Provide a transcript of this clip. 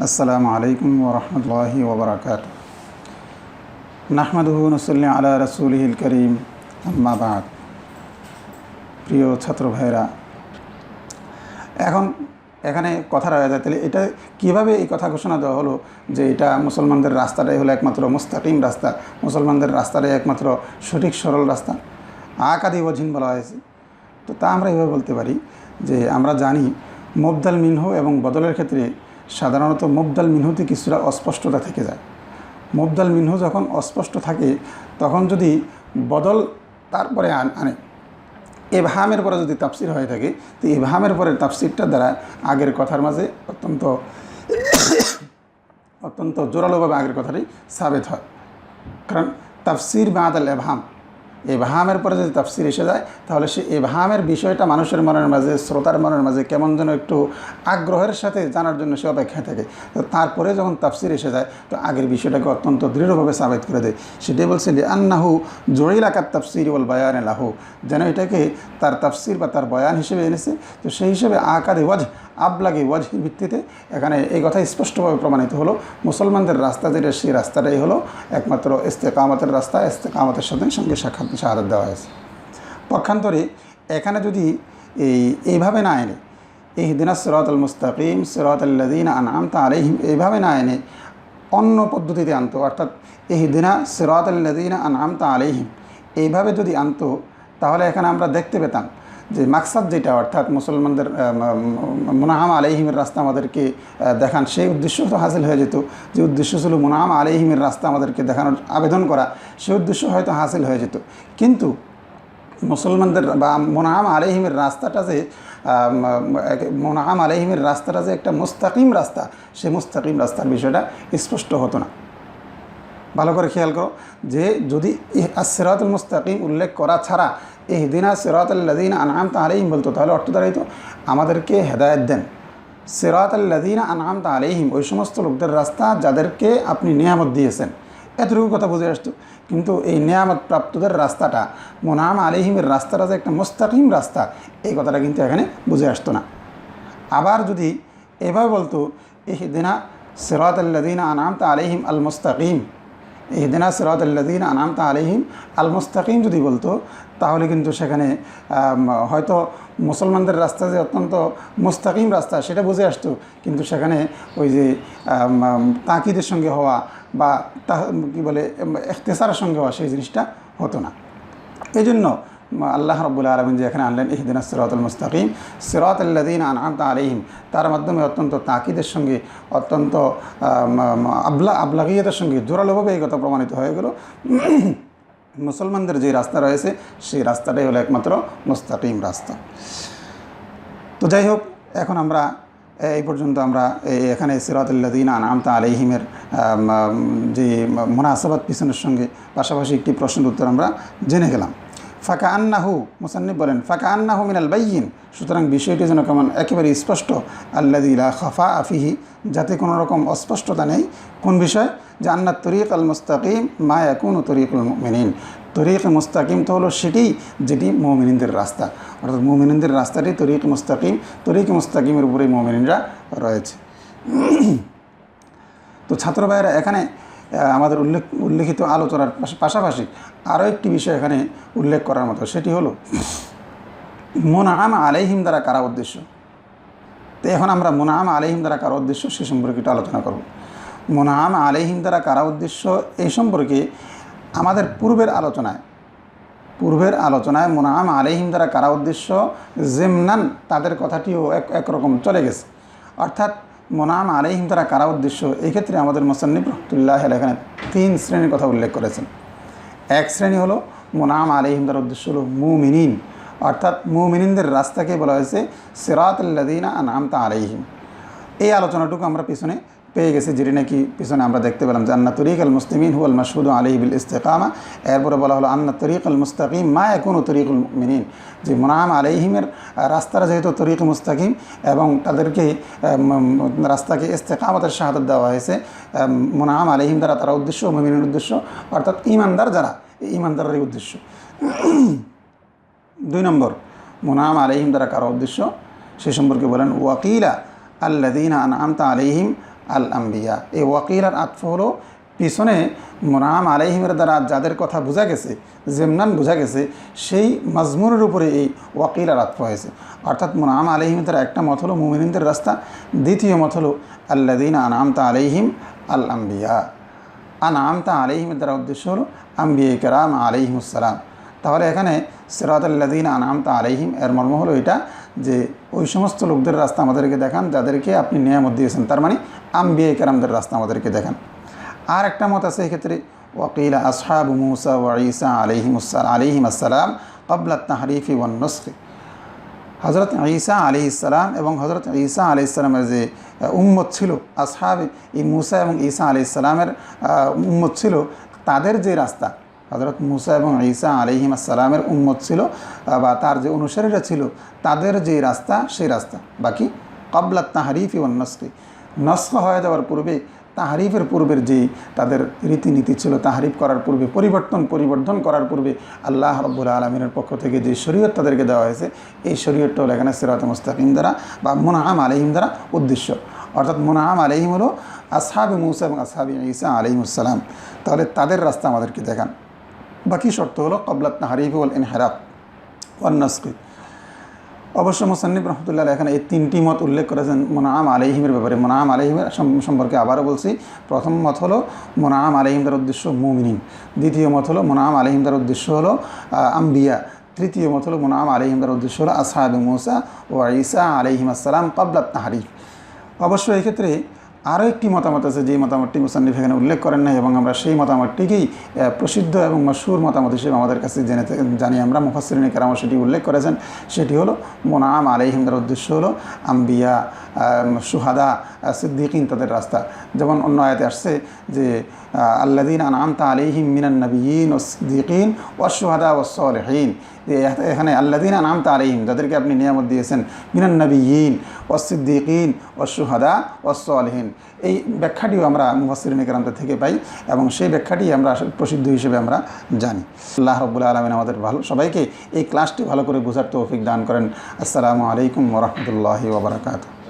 আসসালামু আলাইকুম ওয়া রাহমাতুল্লাহি ওয়া বারাকাতুহু। নাহমাদুহু ওয়া নুসাল্লি আলা রাসূলিহিল কারীম, আম্মা বা'দ। প্রিয় ছাত্র ভাইরা, এখন এখানে কথা রয়ে যায়, তাহলে এটা কীভাবে এই কথা ঘোষণা দেওয়া হলো যে এটা মুসলমানদের রাস্তাটাই হলো একমাত্র মুস্তাকিম রাস্তা, মুসলমানদের রাস্তাটাই একমাত্র সঠিক সরল রাস্তা, আকাদি ওয়াজহিন বলা হয়েছে। তো তা আমরা এভাবে বলতে পারি যে আমরা জানি মুবদাল মিনহু এবং বদলের ক্ষেত্রে সাধারণত মুবদাল মিনহুতে কিছুটা অস্পষ্টতা থেকে যায়। মুবদাল মিনহু যখন অস্পষ্ট থাকে তখন যদি বদল তারপরে আনে, ইবহামের পরে যদি তাফসির হয়ে থাকে, তো ইবহামের পরে তাফসিরটা দ্বারা আগের কথার মাঝে অত্যন্ত জোরালোভাবে আগের কথাটি সাবেত হয়। কারণ তাফসির বাদাল ইবহামের পরে যদি তাফসির এসে যায় তাহলে সে ইবহামের বিষয়টা মানুষের মনের মাঝে, শ্রোতার মনের মাঝে কেমন যেন একটু আগ্রহের সাথে জানার জন্য সে অপেক্ষায় থাকে। তো তারপরে যখন তাফসির এসে যায় তো আগের বিষয়টাকে অত্যন্ত দৃঢ়ভাবে সাবেত করে দেয়। সেটাই বলছে যে আন্নাহু জুইল আকাত তাফসির ওয়াল বায়ান লাহু, যেন এটাকে তার তাফসির বা তার বয়ান হিসেবে এনেছে। তো সেই হিসেবে আকাদে ওয়াজ আবলাগে ওয়াজহির ভিত্তিতে এখানে এই কথা স্পষ্টভাবে প্রমাণিত হলো মুসলমানদের রাস্তা যেটা, সেই রাস্তাটাই হলো একমাত্র ইস্তেকামতের রাস্তা। ইস্তেকামতের সাথে সঙ্গে শাহাদাত দেওয়া হয়েছে। পক্ষান্তরে এখানে যদি এইভাবে না এনে ইহদিনাস সিরাতাল মুস্তাকিম সিরাতাল্লাযীনা আনআমতা আলাইহিম এইভাবে না এনে অন্য পদ্ধতিতে আনতো, অর্থাৎ ইহদিনা সিরাতাল্লাযীনা আনআমতা আলাইহিম এইভাবে যদি আনতো তাহলে এখানে আমরা দেখতে পেতাম যে মাকসাদ যেটা, অর্থাৎ মুসলমানদের মুনআম আলাইহিমের রাস্তা আমাদেরকে দেখান, সেই উদ্দেশ্য তো হাসিল হয়ে যেত। যে উদ্দেশ্য ছিল মুনআম আলাইহিমের রাস্তা আমাদেরকে দেখানোর আবেদন করা, সেই উদ্দেশ্য হয়তো হাসিল হয়ে যেত। কিন্তু মুসলমানদের বা মুনআম আলাইহিমের রাস্তাটা যে একটা মুস্তাকিম রাস্তা, সেই মুস্তাকিম রাস্তার বিষয়টা স্পষ্ট হতো না। ভালো করে খেয়াল করো যে যদি সিরাতুল মুস্তাকিম উল্লেখ করা ছাড়া ইহদিনা সিরাতাল্লাযীনা আনআমতা আলাইহিম বলতো তাহলে অর্থ দাঁড়াইতো আমাদেরকে হেদায়েত দেন। সিরাতাল্লাযীনা আনআমতা আলাইহিম ওই সমস্ত লোকদের রাস্তা যাদেরকে আপনি নিয়ামত দিয়েছেন, এতটুকু কথা বুঝে আসতো। কিন্তু এই নিয়ামত প্রাপ্তদের রাস্তাটা, মুনআম আলাইহিমের রাস্তাটা যে একটা মুস্তাকিম রাস্তা, এই কথাটা কিন্তু এখানে বুঝে আসতো না। আবার যদি এভাবে বলতো ইহদিনা সিরাতাল্লাযীনা আনআমতা আলাইহিম আল মুস্তাকিম, ইহদিনা সিরাতাল্লাযীনা আনআমতা আলাইহিম আল মুস্তাকিম যদি বলতো তাহলে কিন্তু সেখানে হয়তো মুসলমানদের রাস্তা যে অত্যন্ত মুস্তাকিম রাস্তা সেটা বুঝে আসতো, কিন্তু সেখানে ওই যে তাকিদের সঙ্গে হওয়া বা কী বলে ইখতিসারের সঙ্গে হওয়া সেই জিনিসটা হতো না। এই জন্য আল্লাহ রাব্বুল আলামিন যে এখানে আনলেন ইহদিনাস সিরাতাল মুস্তাকিম সিরাতাল্লাযীনা আনআমতা আলাইহিম, তার মাধ্যমে অত্যন্ত তাকিদের সঙ্গে, অত্যন্ত আবলাগিয়তের সঙ্গে জোরালোভাবে এই কথা প্রমাণিত হয়ে গেল মুসলমানদের যে রাস্তা রয়েছে সেই রাস্তাটাই হলো একমাত্র মুস্তাকিম রাস্তা। তো যাই হোক, এখন আমরা এই পর্যন্ত আমরা এখানে সিরাতাল্লাযীনা আনআমতা আলাইহিমের যে মুনাসাবাত পিছনের সঙ্গে পাশাপাশি একটি প্রশ্নের উত্তর আমরা জেনে গেলাম। ফাকা আন্নাহু, মুসান্নিফ বলেন ফাকা আন্নাহু মিনাল বাইয়িন, সুতরাং বিষয়টি যেন কেমন একেবারে স্পষ্ট, আল্লাযী লা খাফা ফিহি, যাতে কোনো রকম অস্পষ্টতা নেই। কোন বিষয়? যে আন্নাত তরিক আল মুস্তাকিম মা ইয়াকুনু তরিকুল মুমিনিন, তরিক মুস্তাকিম তো হলো সেটি যেটি মুমিনদের রাস্তা, অর্থাৎ মুমিনদের রাস্তাটি তরিক মুস্তাকিম, তরিক মুস্তাকিমের উপরেই মুমিনরা রয়েছে। তো ছাত্র ভাইয়েরা, এখানে আমাদের উল্লেখিত আলোচনার পাশাপাশি আরও একটি বিষয় এখানে উল্লেখ করার মতো, সেটি হলো মুনআম আলাইহিম দ্বারা কারা উদ্দেশ্য। তো এখন আমরা মুনআম আলাইহিম দ্বারা কারা উদ্দেশ্য সে সম্পর্কে একটু আলোচনা করব। মুনআম আলাইহিম দ্বারা কারা উদ্দেশ্য এই সম্পর্কে আমাদের পূর্বের আলোচনায় মুনআম আলাইহিম দ্বারা কারা উদ্দেশ্য জিমনান তাদের কথাটিও একরকম চলে গেছে। অর্থাৎ মুনআম আলাইহিম দ্বারা কারা উদ্দেশ্য, এই ক্ষেত্রে আমাদের মুসান্নিফ রাহমাতুল্লাহ আলাইহি এখানে 3 শ্রেণীর কথা উল্লেখ করেছেন। এক শ্রেণী হলো মুনআম আলাইহিম দ্বারা উদ্দেশ্য হলো মুমিনিন, অর্থাৎ মুমিনদের রাস্তাকে বলা হয়েছে সিরাতাল্লাযীনা আনআমতা আলাইহিম। এই আলোচনাটুকু আমরা পিছনে পেয়ে গেছি, যেটি নাকি পিছনে আমরা দেখতে পেলাম যে আন্না তরিক আল মুসলিমিন হুয়াল মাশহুদু আলাইহি বিল ইস্তিকামা। এরপরে বলা হলো আন্না তরিক আল মুস্তাকিম মা ইয়াকুনু তরিকুল মুমিনিন, যে মুনআম আলাইহিমের রাস্তাটা যেহেতু তরিক মুস্তাকিম এবং তাদেরকে রাস্তাকে ইস্তিকামতের শাহাদাত দেওয়া হয়েছে, মুনআম আলাইহিম দ্বারা তারা উদ্দেশ্য, মুমিনের উদ্দেশ্য অর্থাৎ ইমানদার যারা, ইমানদারের উদ্দেশ্য। 2 নম্বর, মুনআম আলাইহিম দ্বারা কারো উদ্দেশ্য সে সম্পর্কে বলেন ওয়াকিলা আল্লাযীনা আনআমতা আলাইহিম আল আম্বিয়া। এই ওয়াকিল আর আতফ হলো পিছনে মুনআম আলাইহিমের দ্বারা যাদের কথা বোঝা গেছে, যেমনান বোঝা গেছে, সেই মাজমুনের উপরে এই ওয়াকিল আর আতফ হয়েছে। অর্থাৎ মুনআম আলাইহিমের দ্বারা একটা মত হলো মুমিনদের রাস্তা, দ্বিতীয় মত হলো আল্লাযীনা আনআমতা আলাইহিম আল আম্বিয়া। আনআমতা আলাইহিমের দ্বারা উদ্দেশ্য হলো আম্বিয়া কেরাম আলাইহিমুস সালাম। তাহলে এখানে সিরাতাল্লাযীনা আনআমতা আলাইহিম এর মর্ম হলো এটা যে ওই সমস্ত লোকদের রাস্তা আমাদেরকে দেখান যাদেরকে আপনি নিয়ামত দিয়েছেন, তার মানে আম্বিয়া কেরামদের রাস্তা আমাদেরকে দেখান। আর একটা মত আছে এক্ষেত্রে ওয়াকিলা আসহাবু মূসা ওয়া ঈসা আলাইহিম আসসালাম ক্বাবলা তাহরিফি ওয়ান নসখ। হযরত ঈসা আলাইহিস সালাম এবং হযরত ঈসা আলাইহিস সালামের যে উম্মত ছিল, আসহাব এই মূসা এবং ঈসা আলাইহিস সালামের উম্মত ছিল, তাদের যে রাস্তা, হযরত মূসা এবং ঈসা আলাইহিম আসসালামের উম্মত ছিল বা তার যে অনুসারীরা ছিল, তাদের যে রাস্তা সেই রাস্তা। বাকি ক্বাবলা তাহরিফি ওয়ান নসখ, নসখ হয়ে যাওয়ার পূর্বে, তাহরিফের পূর্বের যে তাদের রীতিনীতি ছিল, তাহরিফ করার পূর্বে, পরিবর্তন করার পূর্বে আল্লাহ রাব্বুল আলামিনের পক্ষ থেকে যে শরীয়ত তাদেরকে দেওয়া হয়েছে, এই শরীয়তটা হলো এখানে সিরাতে মুস্তাকিম দ্বারা বা মুনআম আলাইহিম দ্বারা উদ্দেশ্য। অর্থাৎ মুনআম আলাইহিম হলো আসহাবে মূসা এবং আসহাবে ঈসা আলাইহিমুস সালাম। তাহলে তাদের রাস্তা আমাদেরকে দেখান। বাকি শর্ত হলো ক্বাবলা তাহরিফি ওয়াল ইনহিরাফ ওয়ান নসখ। অবশ্য মুসান্নিফ রহমতুল্লাহ এখানে এই তিনটি মত উল্লেখ করেছেন মুনআম আলাইহিমের ব্যাপারে। মুনআম আলাইহিমের সম্পর্কে আবারও বলছি, প্রথম মত হলো মুনআম আলাইহিম দ্বারা উদ্দেশ্য মুমিনিন, দ্বিতীয় মত হলো মুনআম আলাইহিম দ্বারা উদ্দেশ্য হলো আম্বিয়া, তৃতীয় মত হলো মুনআম আলাইহিম দ্বারা উদ্দেশ্য হলো আসহাবে মূসা ওয়া ঈসা আলাইহিম আসসালাম ক্বাবলা তাহরিফ। অবশ্য এই ক্ষেত্রে আরও একটি মতামত আছে, যে মতামতটি মুসান্নিফ এখানে উল্লেখ করেন নাই, এবং আমরা সেই মতামতটিকেই প্রসিদ্ধ এবং মশহুর মতামত হিসেবে আমাদের কাছে জানি আমরা। মুফাসসিরিনে কেরাম সেটি উল্লেখ করেছেন। সেটি হলো মুনআম আলাইহিম দ্বারা উদ্দেশ্য হলো আম্বিয়া, শুহাদা, সিদ্দিকিন, তাদের রাস্তা। যেমন অন্য আয়াতে আসছে যে আল্লাযীনা আনআমতা আলাইহিম মিনান নাবিয়্যিন ওয়াস সিদ্দিকিন ওয়াশ শুহাদা ওয়াস সালিহিন। এখানে আল্লাযীনা আনআমতা আলাইহিম, যাদেরকে আপনি নিয়ামত দিয়েছেন, মিনান নাবিয়্যিন ওয়াস সিদ্দিকিন ওয়াশ শুহাদা ওয়াস সালিহিন, এই ব্যাখ্যাটিও আমরা মুফাসসিরিনে কেরামদের থেকে পাই এবং সেই ব্যাখ্যাটি আমরা প্রসিদ্ধ হিসেবে আমরা জানি। আল্লাহ রাব্বুল আলামিন আমাদের সবাইকে এই ক্লাসটি ভালো করে বোঝার তৌফিক দান করেন। আসসালামু আলাইকুম ওয়া রাহমাতুল্লাহি ওয়া বারাকাতুহু।